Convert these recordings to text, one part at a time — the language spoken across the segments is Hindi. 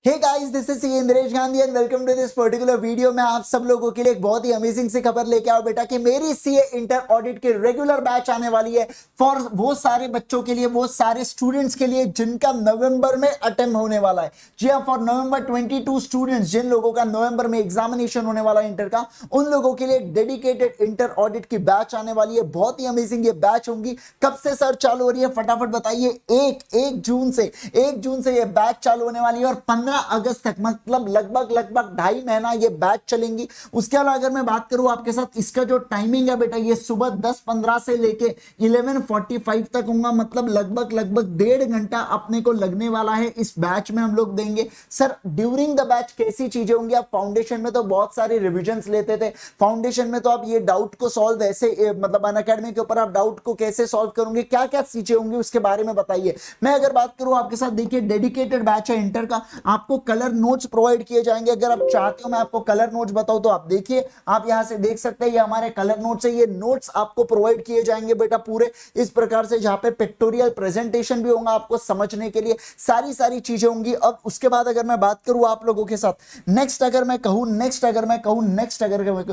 Hey guys, this is Indresh Gandhi and welcome to this particular video में आप सब लोगों के लिए एक बहुत ही अमेजिंग सी खबर लेके आओ बेटा कि मेरी सीए इंटर ऑडिट की रेगुलर बैच आने वाली है फॉर वो सारे बच्चों के लिए, वो सारे स्टूडेंट्स के लिए जिनका नवंबर में अटेम्प्ट होने वाला है। जी हाँ, फॉर नवंबर 22 स्टूडेंट्स, जिन लोगों का नवंबर में एग्जामिनेशन होने वाला है इंटर का, उन लोगों के लिए डेडिकेटेड इंटर ऑडिट की बैच आने वाली है। बहुत ही अमेजिंग ये बैच होंगी। कब से सर चालू हो रही है, फटाफट बताइए। एक जून से ये बैच चालू होने वाली है और 15 अगस्त तक, मतलब लगभग 2.5 महीना ये बैच चलेंगी। उसके अलावा अगर मैं बात करूं आपके साथ, इसका जो टाइमिंग है बेटा, ये सुबह 10:15 से लेके 11:45 तक होगा, मतलब लगभग 1.5 घंटा अपने को लगने वाला है इस बैच में हम लोग देंगे। सर ड्यूरिंग द बैच कैसी चीजें होंगी? आप फाउंडेशन में तो बहुत सारी रिविजन्स लेते थे, फाउंडेशन में तो आप ये डाउट को सॉल्व ऐसे, मतलब अनअकैडमी के ऊपर आप डाउट को कैसे सॉल्व करोगे, क्या क्या चीजें होंगी उसके बारे में बताइए। मैं अगर बात करूं आपके साथ, देखिए डेडिकेटेड बैच है इंटर का, आपको कलर नोट्स प्रोवाइड किए जाएंगे। अगर आप चाहते हो मैं आपको कलर नोट्स बताऊं तो आप देखिए, आप यहां से देख सकते हैं, ये हमारे कलर नोट्स है। ये नोट्स आपको प्रोवाइड किए जाएंगे बेटा पूरे इस प्रकार से, जहां पे पिक्टोरियल प्रेजेंटेशन भी होगा आपको समझने के लिए, सारी चीजें होंगी। अब उसके बाद अगर मैं बात करूं आप लोगों के साथ, नेक्स्ट अगर मैं कहूं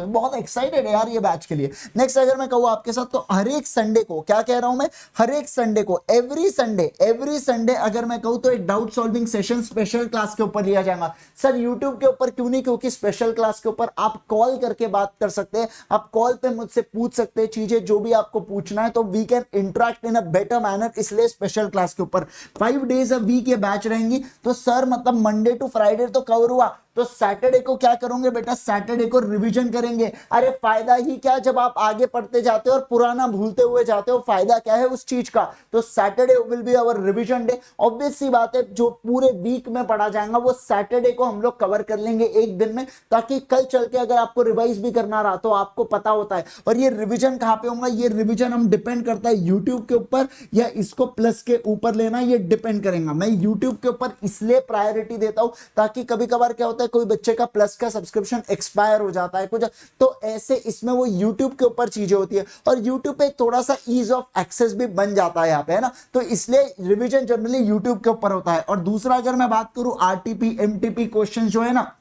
बहुत एक्साइटेड है यार ये बैच के लिए। नेक्स्ट अगर मैं कहूं आपके साथ, तो हर एक संडे को, क्या कह रहा हूं मैं, हर एक संडे को, एवरी संडे अगर मैं कहूं तो एक doubt solving session special class के ऊपर लिया जाएगा। सर यूट्यूब के ऊपर क्यों नहीं? क्योंकि स्पेशल क्लास के ऊपर आप कॉल करके बात कर सकते हैं, आप कॉल पे मुझसे पूछ सकते हैं चीजें जो भी आपको पूछना है, तो we can interact in a better manner. इसलिए स्पेशल क्लास के ऊपर 5 डेज अ वीक ये बैच रहेंगी। तो सर मतलब मंडे टू फ्राइडे तो कवर हुआ, तो सैटरडे को क्या करोगे बेटा? सैटरडे को रिवीजन करेंगे। अरे फायदा ही क्या, जब आप आगे पढ़ते जाते हो और पुराना भूलते हुए जाते हो, फायदा क्या है उस चीज का? तो Saturday will be our revision day. Obvious सी बात है, जो पूरे वीक में पढ़ा जाएगा वो सैटरडे को हम लोग कवर कर लेंगे एक दिन में, ताकि कल चल के अगर आपको रिवाइज भी करना रहा तो आपको पता होता है। और ये रिवीजन कहां पे होगा? ये रिवीजन हम डिपेंड करता है यूट्यूब के ऊपर या इसको प्लस के ऊपर लेना, ये डिपेंड करेगा। मैं यूट्यूब के ऊपर इसलिए प्रायोरिटी देता हूं ताकि कभी कभार क्या होता है, कोई बच्चे का प्लस का सब्सक्रिप्शन एक्सपायर हो जाता है कुछ, तो ऐसे इसमें वो यूट्यूब के ऊपर चीजें होती है और यूट्यूब पे थोड़ा सा ईज ऑफ एक्सेस भी बन जाता है यहाँ पे, है ना। तो इसलिए रिवीजन जनरली यूट्यूब के ऊपर होता है। और दूसरा अगर मैं बात करूं, आरटीपी एमटीपी क्वेश्चन जो है ना,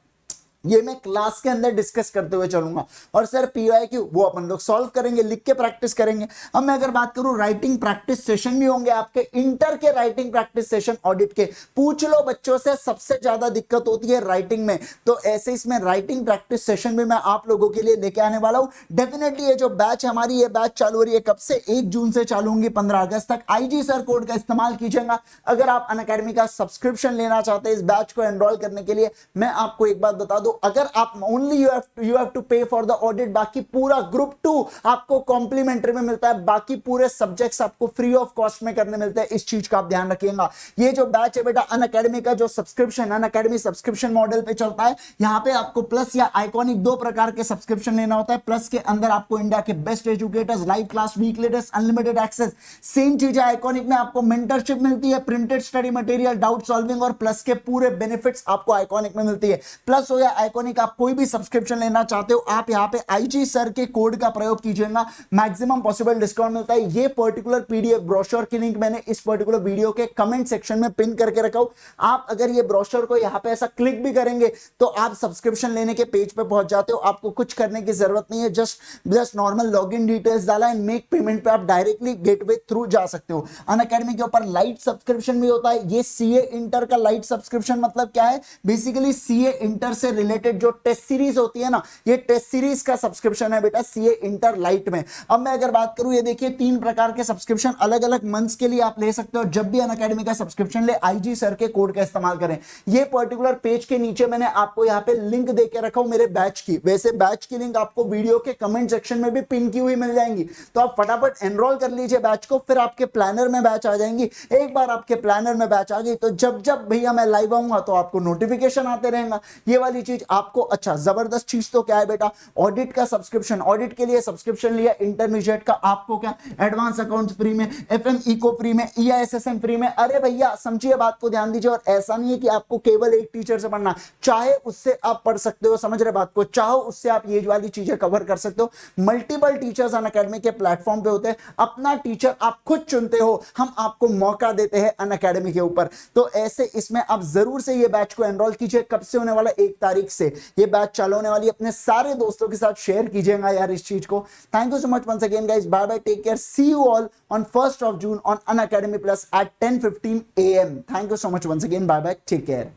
ये मैं क्लास के अंदर डिस्कस करते हुए चलूंगा। और सर पीवाईक्यू वो अपन लोग सॉल्व करेंगे, लिख के प्रैक्टिस करेंगे। अब मैं अगर बात करूं, राइटिंग प्रैक्टिस सेशन भी होंगे आपके इंटर के, राइटिंग प्रैक्टिस सेशन ऑडिट के। पूछ लो बच्चों से, सबसे ज्यादा दिक्कत होती है राइटिंग में, तो ऐसे इसमें राइटिंग प्रैक्टिस सेशन भी मैं आप लोगों के लिए लेके आने वाला हूं। डेफिनेटली ये जो बैच हमारी, ये बैच चालू हो रही है कब से? 1 जून से चालू होंगी 15 अगस्त तक। आईजी सर कोड का इस्तेमाल कीजिएगा अगर आप अनअकैडमी का सब्सक्रिप्शन लेना चाहते हैं इस बैच को एनरोल करने के लिए। मैं आपको एक बात बता दूं, अगर आप ओनली यू हैव टू पे फॉर द ऑडिट, बाकी पूरा ग्रुप 2 आपको कॉम्प्लीमेंट्री में मिलता है, बाकी पूरे सब्जेक्ट्स आपको फ्री ऑफ कॉस्ट में करने मिलते हैं। इस चीज का आप ध्यान रखिएगा। ये जो बैच है बेटा अनअकैडमी का, जो सब्सक्रिप्शन अनअकैडमी सब्सक्रिप्शन मॉडल पे चलता है, यहां पे आपको प्लस या आइकॉनिक 2 प्रकार के सब्सक्रिप्शन लेना होता है। प्लस के अंदर आपको इंडिया के best educators, live class, weekly test, unlimited access. Same चीज है आइकॉनिक में, आपको मेंटरशिप मिलती है, printed study material, doubt solving और प्लस के पूरे बेनिफिट्स आपको आइकॉनिक में मिलती है। प्लस हो या आइकॉनिक, आप कोई भी सब्सक्रिप्शन लेना चाहते हो, आप यहां पे आईजी सर के कोड का प्रयोग कीजिएगा, मैक्सिमम पॉसिबल डिस्काउंट मिलता है। ये पर्टिकुलर पीडीएफ ब्रोशर की लिंक मैंने इस पर्टिकुलर वीडियो के कमेंट सेक्शन में पिन करके रखा हूं। आप अगर ये ब्रोशर को यहां पे ऐसा क्लिक भी करेंगे तो आप सब्सक्रिप्शन लेने के पेज पे पहुंच जाते हो। आपको कुछ करने की जरूरत नहीं है, जस्ट नॉर्मल लॉगिन डिटेल्स डाला एंड मेक पेमेंट पे आप डायरेक्टली गेटवे थ्रू जा सकते हो। अनअकैडमी के ऊपर लाइट सब्सक्रिप्शन भी होता है। ये सीए इंटर का लाइट सब्सक्रिप्शन मतलब क्या है? बेसिकली सीए इंटर से रिलेटेड जो टेस्ट सीरीज होती है ना, ये टेस्ट सीरीज का सब्सक्रिप्शन है बेटा सीए इंटर लाइट में। अब मैं अगर बात करूं, ये देखिए 3 प्रकार के सब्सक्रिप्शन अलग अलग मंथ्स के लिए आप ले सकते हो। जब भी अनअकैडमी का सब्सक्रिप्शन ले, आईजी सर के कोड का इस्तेमाल करें। ये पर्टिकुलर पेज के नीचे मैंने आपको यहाँ पे लिंक देके रखा हूं मेरे बैच की। वैसे बैच की लिंक आपको वीडियो के कमेंट सेक्शन में भी पिन की हुई मिल जाएंगी, तो आप फटाफट एनरोल कर लीजिए बैच को, फिर आपके प्लानर में बैच आ जाएंगी। एक बार आपके प्लानर में बैच आ गई तो जब जब भैया मैं लाइव आऊंगा तो आपको नोटिफिकेशन आते रहेगा। ये वाली चीज चीज आपको, अच्छा जबरदस्त चीज तो क्या है बेटा, ऑडिट का सब्सक्रिप्शन, ऑडिट के लिए सब्सक्रिप्शन लिया, इंटरमीडिएट का आपको क्या एडवांस अकाउंट्स फ्री में, एफएम इको फ्री में, ईआईएसएसएम फ्री में। अरे भैया समझिए बात को, ध्यान दीजिए। और ऐसा नहीं है कि आपको केवल एक टीचर से पढ़ना, चाहे उससे आप पढ़ सकते हो, समझ रहे बात को, चाहो उससे आप ये वाली चीजें कवर कर सकते हो। मल्टीपल टीचर्स अनअकैडमी के प्लेटफॉर्म पे होते हैं, अपना टीचर आप खुद चुनते हो, हम आपको मौका देते हैं अनअकैडमी के ऊपर। तो ऐसे इसमें आप जरूर से ये बैच को एनरोल कीजिए। कब से होने वाला, 1 तारीख से ये बैच चालू होने वाली, अपने सारे दोस्तों के साथ शेयर कीजिएगा यार इस चीज को। Thank you so much once again guys, bye bye, take care, see you all on 1st of June on Unacademy Plus at 10:15 AM. Thank you so much once again. Bye bye. Take care.